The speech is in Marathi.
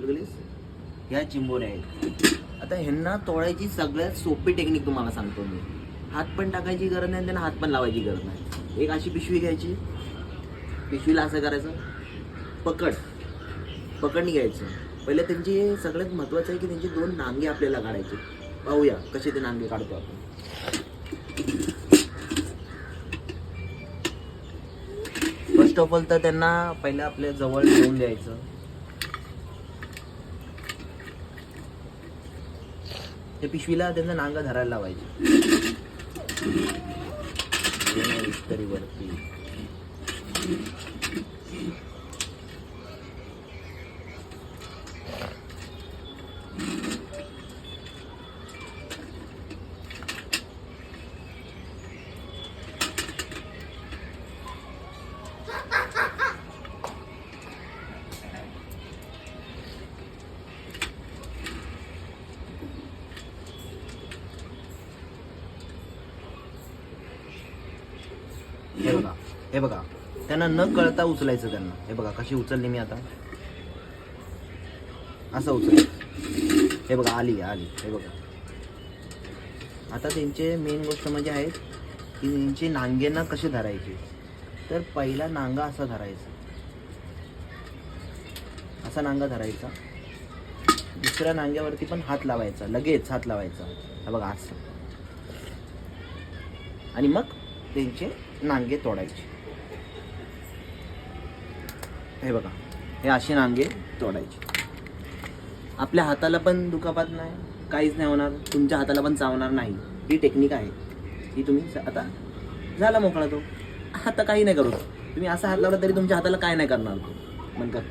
ह्या चिंबोऱ्या आहेत. आता ह्यांना तोडायची सगळ्यात सोपी टेक्निक तुम्हाला सांगतो मी. हात पण टाकायची गरज नाही, त्यांना हात पण लावायची गरज नाही. एक अशी पिशवी घ्यायची, पिशवीला असं करायचं, पकडणी घ्यायचं. पहिले त्यांची सगळ्यात महत्त्वाचं आहे की त्यांचे 2 नांगे आपल्याला काढायचे. पाहूया कसे ते नांगे काढतो आपण. फर्स्ट ऑफ ऑल तर त्यांना पहिलं आपल्या जवळ ठेवून द्यायचं. त्या पिशवीला त्यांचं नांग धरायला लावायचे. तरी वरती हे बघा त्यांना न कळता उचलायचं. त्यांना हे बघा कशी उचलली मी आता, असं उचलायचं. हे बघा आली. हे बघा आता त्यांचे मेन गोष्ट म्हणजे आहे की त्यांची नांगेंना कसे धरायचे. तर पहिला नांगा असा धरायचा, असा नांगा धरायचा. दुसऱ्या नांग्यावरती पण हात लावायचा, लगेच हात लावायचा. हे बघा असं. आणि मग त्यांचे नांगे तोडायचे. हे बघा हे असे नांगे तोडायचे. आपल्या हाताला पण दुखापत नाही, काहीच नाही होणार, तुमच्या हाताला पण चावणार नाही. ही टेक्निक आहे. ही तुम्ही आता झाला मोकळा तो, आता काही नाही करू. तुम्ही असा हात लावला तरी तुमच्या हाताला काय नाही करणार तो. म्हणतात